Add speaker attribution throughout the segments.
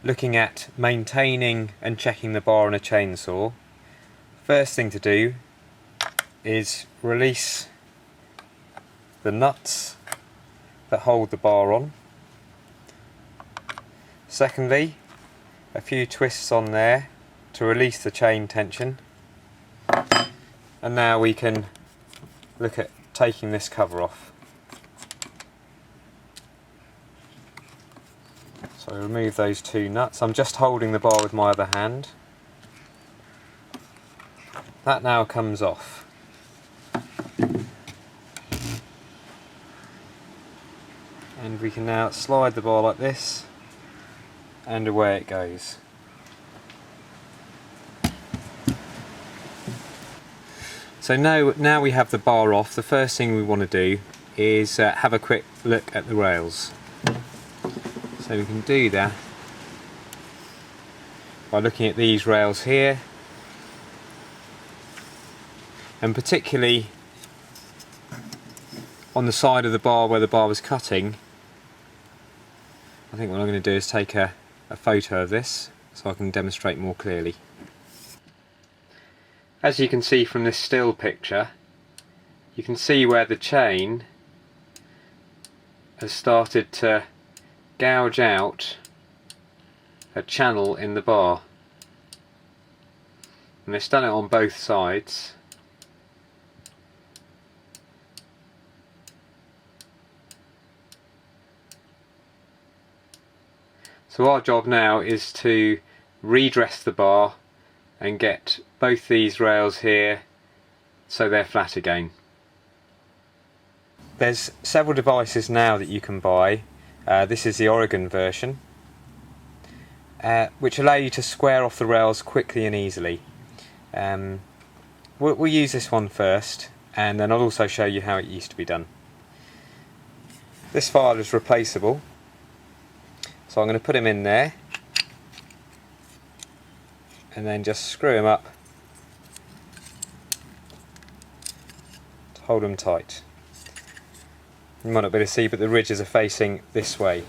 Speaker 1: looking at maintaining and checking the bar on a chainsaw, first thing to do is release the nuts that hold the bar on. Secondly, a few twists on there to release the chain tension. And now we can look at taking this cover off. So remove those two nuts. I'm just holding the bar with my other hand. That now comes off. And we can now slide the bar like this, and away it goes. So now we have the bar off, the first thing we want to do is have a quick look at the rails. So we can do that by looking at these rails here, and particularly on the side of the bar where the bar was cutting. I think what I'm going to do is take a photo of this so I can demonstrate more clearly. As you can see from this still picture, you can see where the chain has started to gouge out a channel in the bar, and it's done it on both sides. So our job now is to redress the bar and get both these rails here so they're flat again. There's several devices now that you can buy. This is the Oregon version, which allow you to square off the rails quickly and easily. We'll use this one first, and then I'll also show you how it used to be done. This file is replaceable, so I'm going to put him in there and then just screw him up to hold them tight. You might not be able to see, but the ridges are facing this way.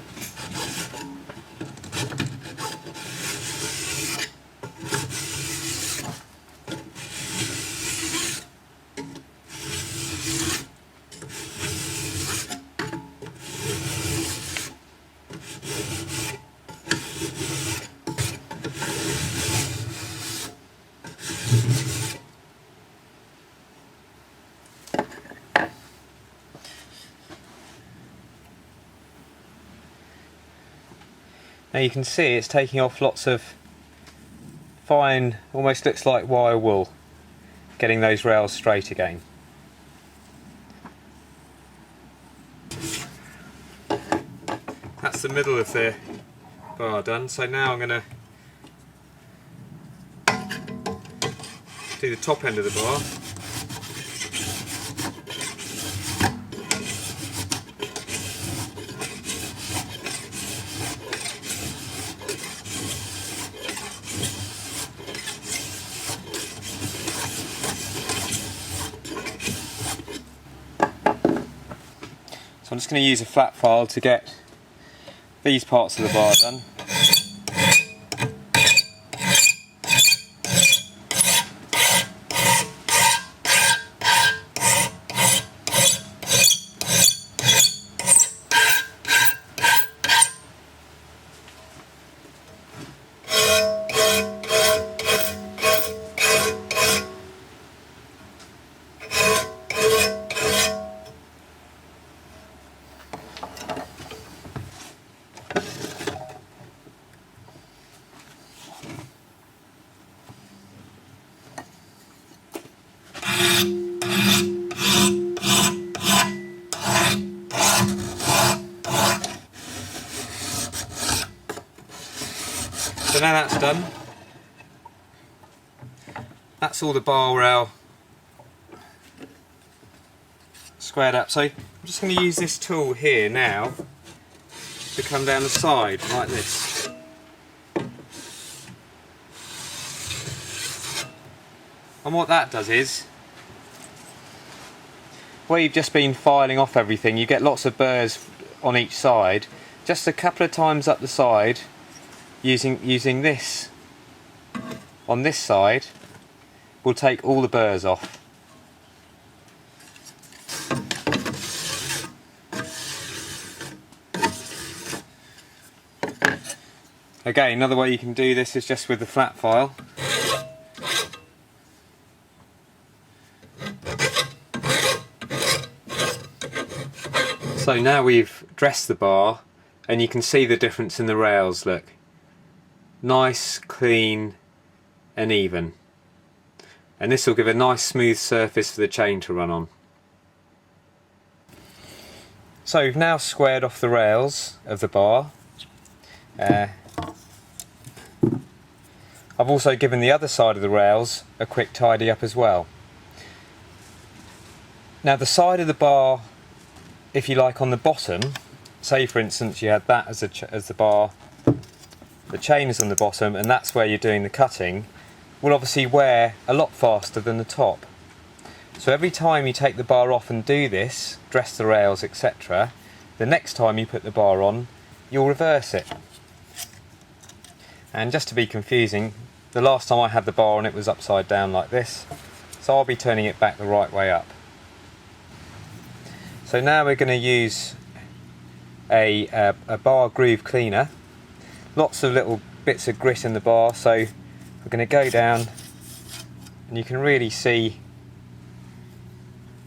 Speaker 1: Now you can see it's taking off lots of fine, almost looks like wire wool, getting those rails straight again. That's the middle of the bar done, so now I'm going to do the top end of the bar. I'm just going to use a flat file to get these parts of the bar done. So now that's done, that's all the bar rail squared up. So I'm just going to use this tool here now to come down the side like this. And what that does is, where you've just been filing off everything, you get lots of burrs on each side. Just a couple of times up the side using this on this side will take all the burrs off. Again, another way you can do this is just with the flat file. So now we've dressed the bar and you can see the difference in the rails, look. Nice, clean and even. And this will give a nice smooth surface for the chain to run on. So we've now squared off the rails of the bar. I've also given the other side of the rails a quick tidy up as well. Now the side of the bar, if you like, on the bottom, say for instance you had that as the bar, the chain is on the bottom and that's where you're doing the cutting, will obviously wear a lot faster than the top. So every time you take the bar off and do this, dress the rails, etc., the next time you put the bar on, you'll reverse it. And just to be confusing, the last time I had the bar on it was upside down like this, so I'll be turning it back the right way up. So now we're going to use a bar groove cleaner. Lots of little bits of grit in the bar, so we're going to go down and you can really see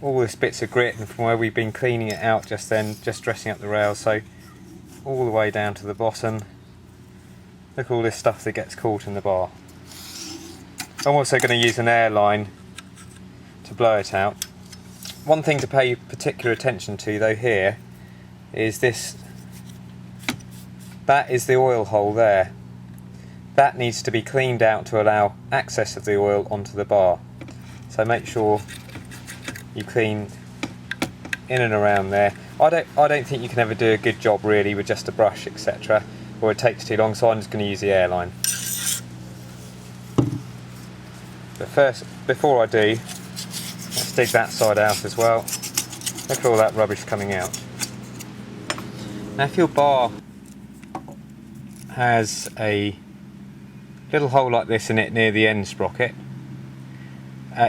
Speaker 1: all this bits of grit, and from where we've been cleaning it out just then, just dressing up the rails, so all the way down to the bottom. Look at all this stuff that gets caught in the bar. I'm also going to use an air line to blow it out. One thing to pay particular attention to though here is this. That is the oil hole there. That needs to be cleaned out to allow access of the oil onto the bar. So make sure you clean in and around there. I don't think you can ever do a good job really with just a brush, etc., or it takes too long, so I'm just going to use the airline. But first, before I do, let's dig that side out as well. Look at all that rubbish coming out. Now if your bar has a little hole like this in it near the end sprocket,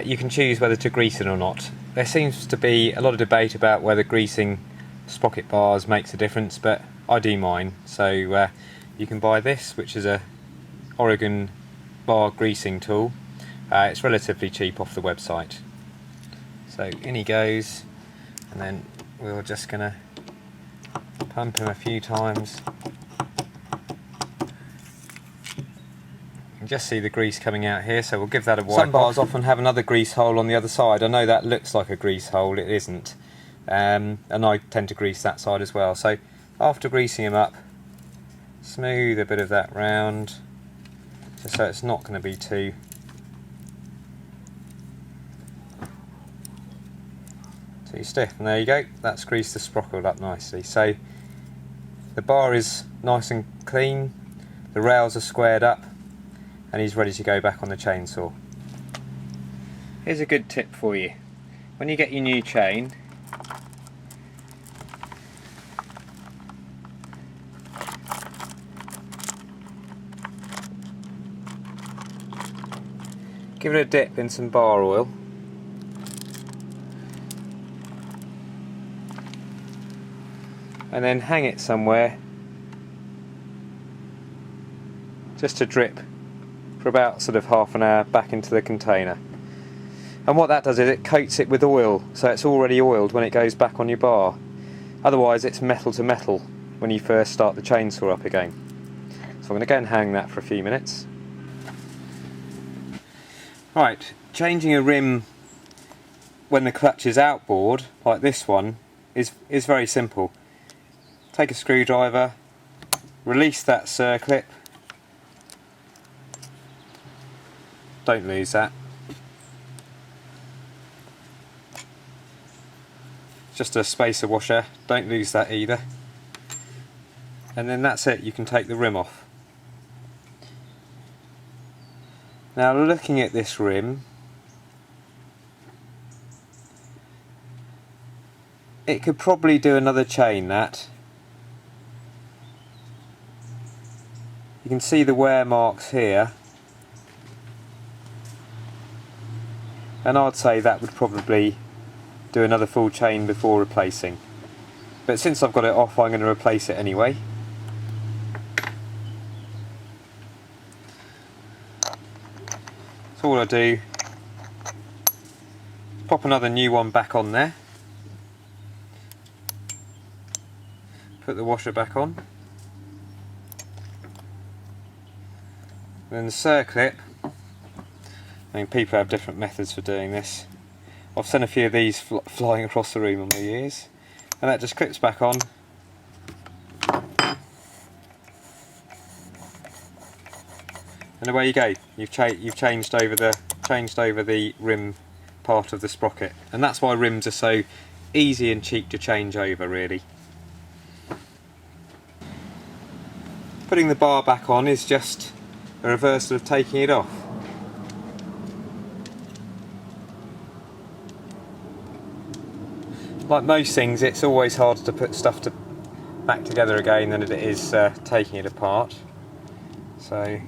Speaker 1: you can choose whether to grease it or not. There seems to be a lot of debate about whether greasing sprocket bars makes a difference, but I do mine. So you can buy this, which is a Oregon bar greasing tool. It's relatively cheap off the website. So in he goes, and then we're just going to pump him a few times. You can just see the grease coming out here, so we'll give that a wipe. Some bars often have another grease hole on the other side. I know that looks like a grease hole, it isn't. And I tend to grease that side as well. So after greasing him up, smooth a bit of that round, just so it's not going to be too stiff. And there you go, that's greased the sprocket up nicely. So the bar is nice and clean, the rails are squared up, and he's ready to go back on the chainsaw. Here's a good tip for you. When you get your new chain, give it a dip in some bar oil. And then hang it somewhere just to drip for about sort of half an hour back into the container. And what that does is it coats it with oil, so it's already oiled when it goes back on your bar. Otherwise it's metal to metal when you first start the chainsaw up again. So I'm going to go and hang that for a few minutes. Right, changing a rim when the clutch is outboard, like this one, is very simple. Take a screwdriver, release that circlip, don't lose that. Just a spacer washer, don't lose that either. And then that's it, you can take the rim off. Now looking at this rim, it could probably do another chain that. You can see the wear marks here, and I'd say that would probably do another full chain before replacing. But since I've got it off, I'm going to replace it anyway. So all I do, pop another new one back on there, put the washer back on, then the circlip. I mean, people have different methods for doing this. I've seen a few of these flying across the room on my ears, and that just clips back on. And away you go. You've changed over the rim part of the sprocket, and that's why rims are so easy and cheap to change over, really. Putting the bar back on is just a reversal of taking it off. Like most things, it's always harder to put stuff back together again than it is taking it apart. So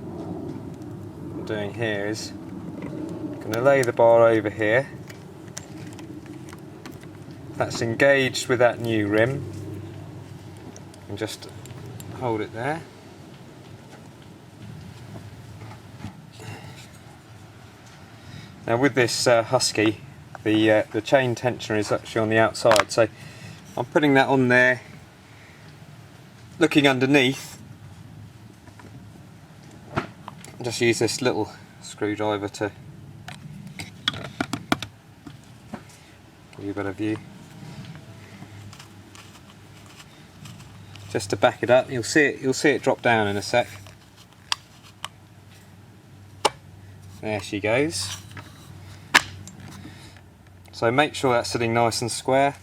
Speaker 1: what I'm doing here is I'm going to lay the bar over here. That's engaged with that new rim, and just hold it there. Now with this Husky, the chain tensioner is actually on the outside, so I'm putting that on there, looking underneath. Just use this little screwdriver to give you a better view. Just to back it up, you'll see it drop down in a sec. There she goes. So make sure that's sitting nice and square.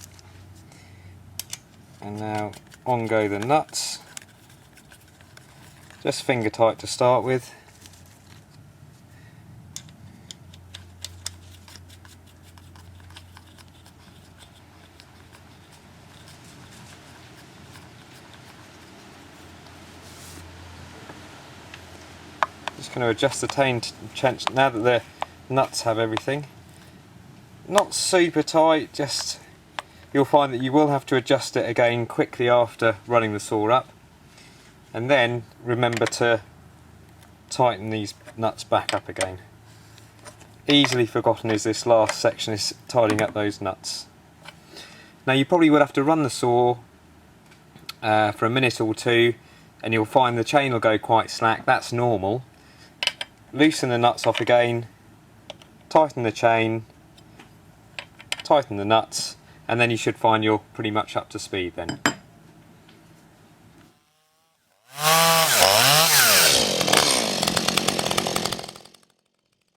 Speaker 1: And now on go the nuts. Just finger tight to start with. Just going to adjust the tension now that the nuts have everything. Not super tight, just you'll find that you will have to adjust it again quickly after running the saw up, and then remember to tighten these nuts back up again. Easily forgotten is this last section, is tidying up those nuts. Now you probably would have to run the saw for a minute or two, and you'll find the chain will go quite slack. That's normal. Loosen the nuts off again, tighten the chain, tighten the nuts, and then you should find you're pretty much up to speed then.